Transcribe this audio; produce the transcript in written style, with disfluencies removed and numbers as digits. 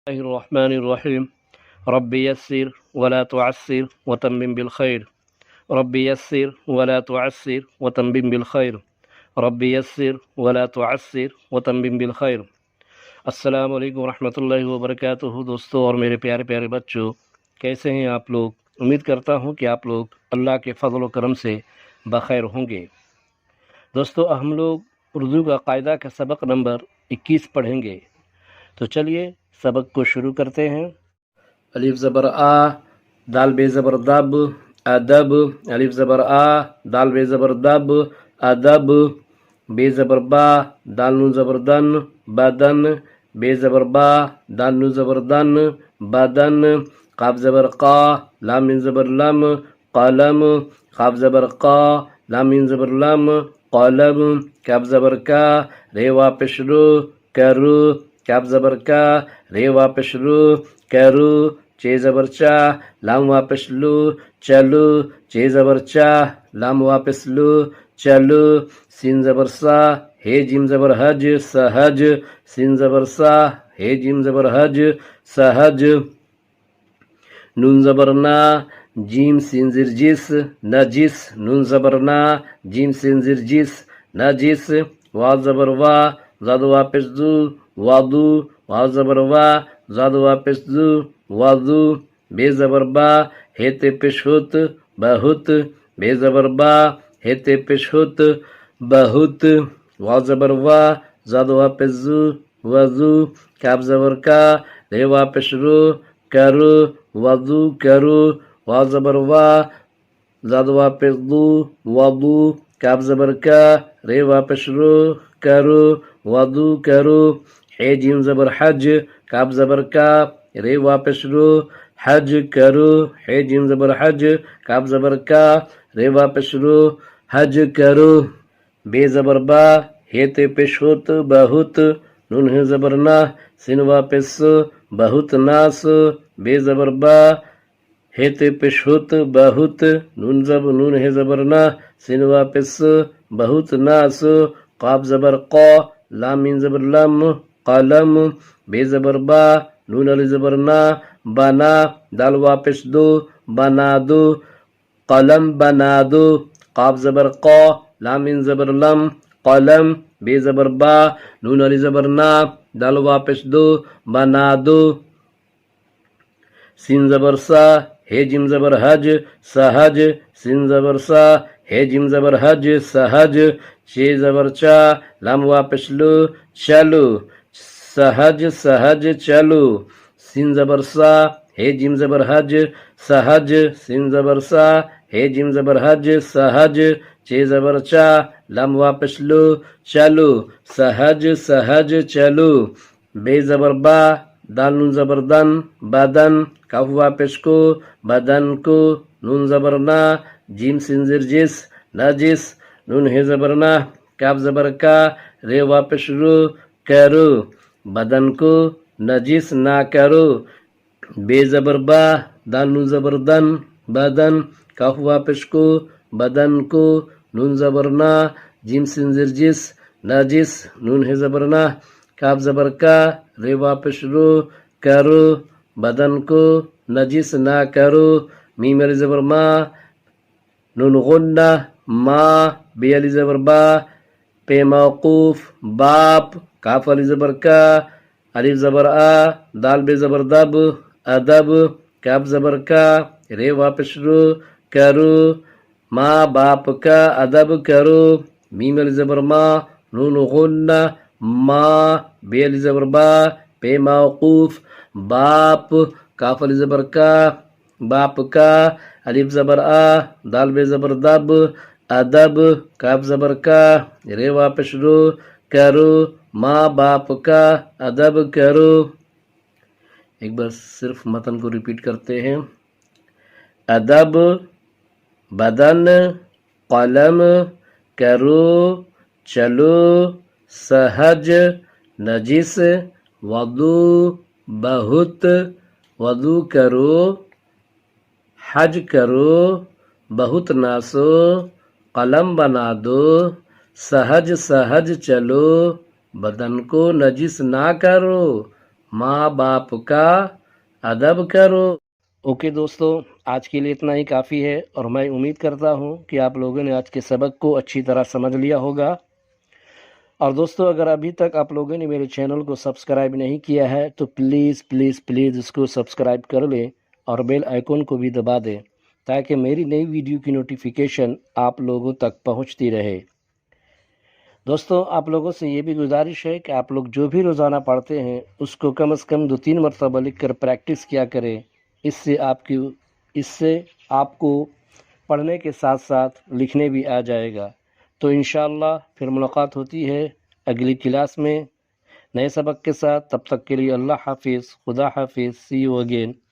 الله الرحمن الرحيم. رب يسر ولا تعسر وتمم بالخير. رب يسر ولا تعسر وتمم بالخير. رب يسر ولا تعسر وتمم بالخير. السلام علیکم ورحمۃ اللہ وبرکاتہ۔ دوستوں اور میرے پیارے پیارے بچوں، کیسے ہیں آپ لوگ؟ امید کرتا ہوں کہ آپ لوگ اللہ کے فضل و کرم سے بخیر ہوں گے۔ دوستوں، ہم لوگ اردو کا قاعدہ کا سبق نمبر 21 پڑھیں گے، تو چلیے سبق کو شروع کرتے ہیں۔ الف زبر آ، دال بے زبر دب، ادب۔ الف زبر آ، دال بے زبر دب، ادب۔ بے زبر با، دال نون زبر دن، بدن۔ بے زبر با، دال نون زبر دن، بدن۔ قاف زبر قا، لام میم زبر لم، قلم۔ قاف زبر قا، لام میم زبر لم، قلم۔ کاف زبر کا، رے واپس رو، کرو۔ کاف زبر کا، رے واپس رو، کرو۔ چے زبر چا، لام واپس لو، چلو۔ چے زبر چا، لام واپس لو، چلو۔ سین زبر سا، ہے جیم زبر حج، سہج۔ سین زبر سا، ہے جیم زبر حج، سہج۔ نون زبر نا، جیم سین زر جس، نجس۔ نون زبر نا، جیم سین زر جس، نجس۔ واو زبر وا، زاد واپس دو، وادو۔ واو زبر وا، زاد واپس دو، وادو۔ بے زبر با، ہے تے پیش ہوت، بہت۔ بے زبر با، ہے تے پیش ہوت، بہت۔ واو زبر وا، زاد واپس زو، وضو۔ کاف زبر کا، رے واپس رو، کرو، وضو کرو۔ واو زبر وا، زاد واپس دو، وضو۔ کاف زبر کا، رے واپس رو، کرو، وضو کرو۔ ہے جیم زبر حج، کاف زبر کا، رے واپس رو، حج کرو۔ ہے جیم زبر حج، کاف زبر کا، رے واپس رو، حج کرو۔ بے زبر با، ہے تے پیش ہوت، بہت۔ نون ہے زبر نا، سین واپس سو، بہت ناس۔ بے زبر با، ہے تے پیش ہوت، بہت۔ نون ہے زبر نا، سین واپس سو، بہت ناس۔ قاف زبر قا، لام میم زبر لم، قلم۔ بے زبر با، نون علی زبر نا، بنا۔ دال واپس دو، بنا دو، قلم بنا دو۔ قاف زبر قا، لام میم زبر لم، قلم۔ بے زبر با، نون علی زبر نا، دال واپس دو، بنا دو۔ سین زبر سا، ہے جیم زبر حج، سہج۔ سین زبر سا، ہے جیم زبر حج، سہج۔ چے زبر چا، لام واپس لو، چلو، سہج سہج چلو۔ سین زبر سا، ہے جیم زبر حج، سہج۔ سین زبر سا، ہے جیم زبر حج، سہج۔ چے زبر چا، لام واپس لو، چلو، سہج سہج چلو۔ بے زبر با، دال نون زبر دن، بدن۔ کاف واپس کو، بدن کو۔ نون زبر نا، جیم سین زر جس، نجس۔ نون ہے زبر نا، کاف زبر کا، رے واپس رو، کرو۔ بدن کو نجس نہ کرو۔ بے زبر با، دال نون زبر دن، بدن۔ کاف واپس کو، بدن کو۔ نون زبر نا، جیم سین زر جس، نجس۔ نون ہے زبر نا، کاف زبر کا، رے واپس رو، کرو۔ بدن کو نجس نہ کرو۔ میم علی زبر ما، نون غنہ، ما۔ بے علی زبر با، پہ موقوف، باپ۔ کاف علی زبر کا، الف زبر آ، دال بے زبر دب، ادب۔ کاف زبر کا، رے واپس رو، کرو۔ ماں باپ کا ادب کرو۔ میم علی زبر ما، نون غنہ، ماں۔ بے علی زبر با، پہ موقوف، باپ۔ کاف علی زبر کا، باپ کا۔ الف زبر آ، دال بے زبر دب، ادب۔ کاف زبر کا، رے واپس رو، کرو۔ ماں باپ کا ادب کرو۔ ایک بار صرف متن کو ریپیٹ کرتے ہیں۔ ادب، بدن، قلم، کرو، چلو، سہج، نجس، وضو، بہت، وضو کرو، حج کرو، بہت ناسو، قلم بنا دو، سہج سہج چلو، بدن کو نجس نہ کرو، ماں باپ کا ادب کرو۔ اوکے دوستو، آج کے لیے اتنا ہی کافی ہے، اور میں امید کرتا ہوں کہ آپ لوگوں نے آج کے سبق کو اچھی طرح سمجھ لیا ہوگا۔ اور دوستو، اگر ابھی تک آپ لوگوں نے میرے چینل کو سبسکرائب نہیں کیا ہے تو پلیز پلیز پلیز اس کو سبسکرائب کر لیں اور بیل آئیکن کو بھی دبا دیں، تاکہ میری نئی ویڈیو کی نوٹیفیکیشن آپ لوگوں تک پہنچتی رہے۔ دوستو، آپ لوگوں سے یہ بھی گزارش ہے کہ آپ لوگ جو بھی روزانہ پڑھتے ہیں اس کو کم از کم 2-3 مرتبہ لکھ کر پریکٹس کیا کریں۔ اس سے آپ کو پڑھنے کے ساتھ ساتھ لکھنے بھی آ جائے گا۔ تو انشاءاللہ پھر ملاقات ہوتی ہے اگلی کلاس میں نئے سبق کے ساتھ۔ تب تک کے لیے اللہ حافظ، خدا حافظ، سی یو اگین۔